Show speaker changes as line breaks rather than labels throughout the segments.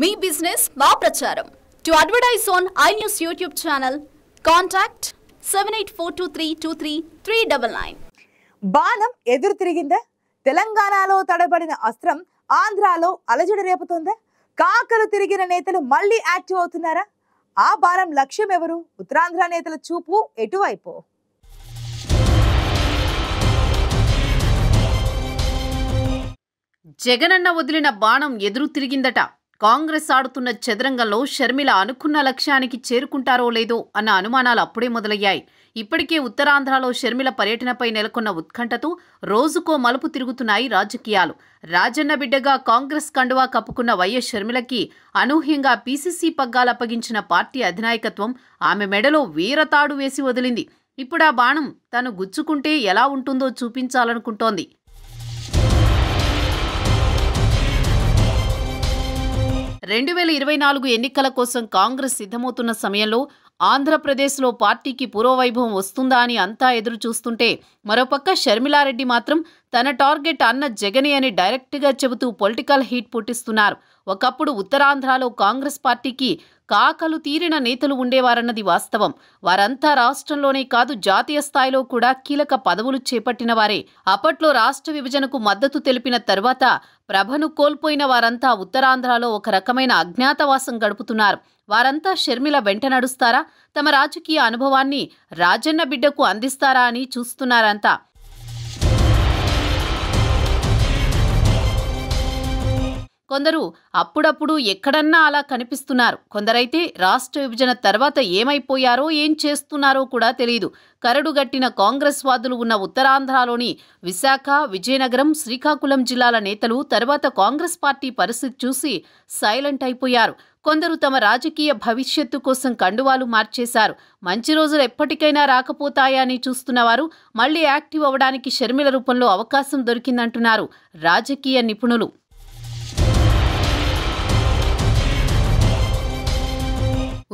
మీ business మా ప్రచారం. To advertise on iNews YouTube channel, contact 7842323399.
బాణం ఎదురు తిరిగిందా? తెలంగాణలో తడబడిన అస్త్రం ఆంధ్రాలో అలజడి రేపుతోందా? కాకలు తిరిగిన నేతలు మళ్ళీ యాక్టివ్ అవుతున్నారా? ఆ బాణం లక్ష్యం ఎవరు? ఉత్తరాంధ్ర నేతల చూపు ఎటువైపు?
జగనన్న వదిలిన బాణం ఎదురు తిరిగిందట. కాంగ్రెస్ ఆడుతున్న చదరంగంలో షర్మిల అనుకున్న లక్ష్యానికి చేరుకుంటారో లేదో అన్న అనుమానాలు అప్పుడే మొదలయ్యాయి. ఇప్పటికే ఉత్తరాంధ్రలో షర్మిల పర్యటనపై నెలకొన్న ఉత్కంఠతో రోజుకో మలుపు తిరుగుతున్నాయి రాజకీయాలు. రాజన్న బిడ్డగా కాంగ్రెస్ కండువా కప్పుకున్న వైఎస్ షర్మిలకి అనూహ్యంగా పీసీసీ పగ్గాలప్పగించిన పార్టీ అధినాయకత్వం ఆమె మెడలో వీరతాడు వేసి వదిలింది. ఇప్పుడు ఆ బాణం తను గుచ్చుకుంటే ఎలా ఉంటుందో చూపించాలనుకుంటోంది. 2024 ఎన్నికల కోసం కాంగ్రెస్ సిద్ధమవుతున్న సమయంలో ఆంధ్రప్రదేశ్లో పార్టీకి పూర్వవైభవం వస్తుందా అని అంతా ఎదురు చూస్తుంటే, మరోపక్క షర్మిలారెడ్డి మాత్రం తన టార్గెట్ అన్న జగనే అని డైరెక్ట్గా చెబుతూ పొలిటికల్ హీట్ పుట్టిస్తున్నారు. ఒకప్పుడు ఉత్తరాంధ్రలో కాంగ్రెస్ పార్టీకి కాకలు తీరిన నేతలు ఉండేవారన్నది వాస్తవం. వారంతా రాష్ట్రంలోనే కాదు జాతీయ స్థాయిలో కూడా కీలక పదవులు చేపట్టిన వారే. అప్పట్లో రాష్ట్ర విభజనకు మద్దతు తెలిపిన తర్వాత ప్రభను కోల్పోయిన వారంతా ఉత్తరాంధ్రలో ఒక రకమైన అజ్ఞాతవాసం గడుపుతున్నారు. వారంతా షర్మిల వెంట నడుస్తారా? తమ రాజకీయ అనుభవాన్ని రాజన్న బిడ్డకు అందిస్తారా అని చూస్తున్నారంతా. కొందరు అప్పుడప్పుడు ఎక్కడన్నా అలా కనిపిస్తున్నారు. కొందరైతే రాష్ట్ర విభజన తర్వాత ఏమైపోయారో ఏం చేస్తున్నారో కూడా తెలియదు. కరడుగట్టిన కాంగ్రెస్ వాదులు ఉన్న ఉత్తరాంధ్రలోని విశాఖ, విజయనగరం, శ్రీకాకుళం జిల్లాల నేతలు తర్వాత కాంగ్రెస్ పార్టీ పరిస్థితి చూసి సైలెంట్ అయిపోయారు. కొందరు తమ రాజకీయ భవిష్యత్తు కోసం కండువాలు మార్చేశారు. మంచి రోజులు ఎప్పటికైనా రాకపోతాయా అని చూస్తున్నవారు మళ్లీ యాక్టివ్ అవ్వడానికి షర్మిల రూపంలో అవకాశం దొరికిందంటున్నారు రాజకీయ నిపుణులు.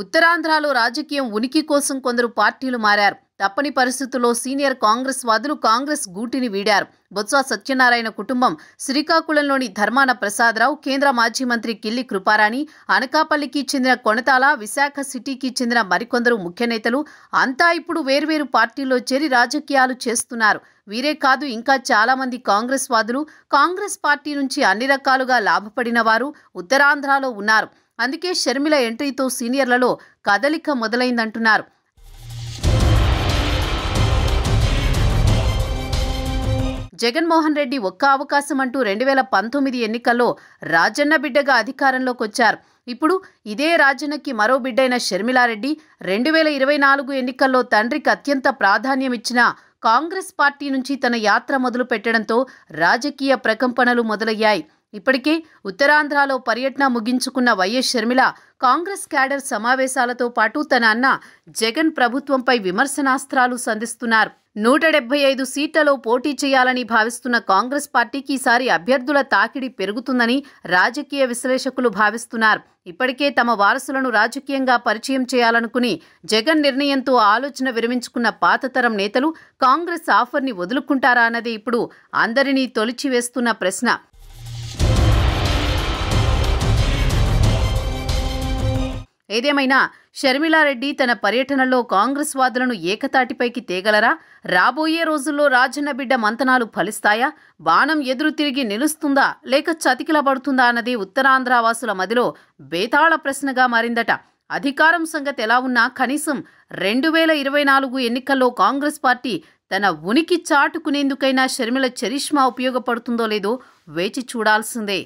ఉత్తరాంధ్రలో రాజకీయం ఉనికి కోసం కొందరు పార్టీలు మారారు. తప్పని పరిస్థితుల్లో సీనియర్ కాంగ్రెస్ వాదులు కాంగ్రెస్ గూటిని వీడారు. బొత్స సత్యనారాయణ కుటుంబం, శ్రీకాకుళంలోని ధర్మాన ప్రసాదరావు, కేంద్ర మాజీ మంత్రి కిల్లి కృపారాణి, అనకాపల్లికి చెందిన కొణతాల, విశాఖ సిటీకి చెందిన మరికొందరు ముఖ్య నేతలు అంతా ఇప్పుడు వేర్వేరు పార్టీల్లో చేరి రాజకీయాలు చేస్తున్నారు. వీరే కాదు ఇంకా చాలా మంది కాంగ్రెస్ వాదులు కాంగ్రెస్ పార్టీ నుంచి అన్ని రకాలుగా లాభపడిన వారు ఉత్తరాంధ్రలో ఉన్నారు. అందుకే షర్మిల ఎంట్రీతో సీనియర్లలో కదలిక మొదలైందంటున్నారు. జగన్మోహన్ రెడ్డి ఒక్క అవకాశం అంటూ 2019 ఎన్నికల్లో రాజన్న బిడ్డగా అధికారంలోకి వచ్చారు. ఇప్పుడు ఇదే రాజన్నకి మరో బిడ్డైన షర్మిలారెడ్డి 2024 ఎన్నికల్లో తండ్రికి అత్యంత ప్రాధాన్యమిచ్చిన కాంగ్రెస్ పార్టీ నుంచి తన యాత్ర మొదలు పెట్టడంతో రాజకీయ ప్రకంపనలు మొదలయ్యాయి. ఇప్పటికే ఉత్తరాంధ్రలో పర్యటన ముగించుకున్న వైఎస్ షర్మిల కాంగ్రెస్ క్యాడర్ సమావేశాలతో పాటు తన అన్న జగన్ ప్రభుత్వంపై విమర్శనాస్త్రాలు సంధిస్తున్నారు. 175 సీట్లలో పోటీ చేయాలని భావిస్తున్న కాంగ్రెస్ పార్టీకి ఈసారి అభ్యర్థుల తాకిడి పెరుగుతుందని రాజకీయ విశ్లేషకులు భావిస్తున్నారు. ఇప్పటికే తమ వారసులను రాజకీయంగా పరిచయం చేయాలనుకుని జగన్ నిర్ణయంతో ఆలోచన విరమించుకున్న పాతతరం నేతలు కాంగ్రెస్ ఆఫర్ని వదులుకుంటారా అన్నది ఇప్పుడు అందరినీ తొలిచివేస్తున్న ప్రశ్న. ఏదేమైనా షర్మిలారెడ్డి తన పర్యటనలో కాంగ్రెస్ వాదులను ఏకతాటిపైకి తేగలరా? రాబోయే రోజుల్లో రాజన్న బిడ్డ మంతనాలు ఫలిస్తాయా? బాణం ఎదురు తిరిగి నిలుస్తుందా లేక చతికిలబడుతుందా అన్నది ఉత్తరాంధ్ర వాసుల మదిలో బేతాళ ప్రశ్నగా మారిందట. అధికారం సంగతి ఎలా ఉన్నా కనీసం 2024 ఎన్నికల్లో కాంగ్రెస్ పార్టీ తన ఉనికి చాటుకునేందుకైనా షర్మిల చరిష్మా ఉపయోగపడుతుందో లేదో వేచి చూడాల్సిందే.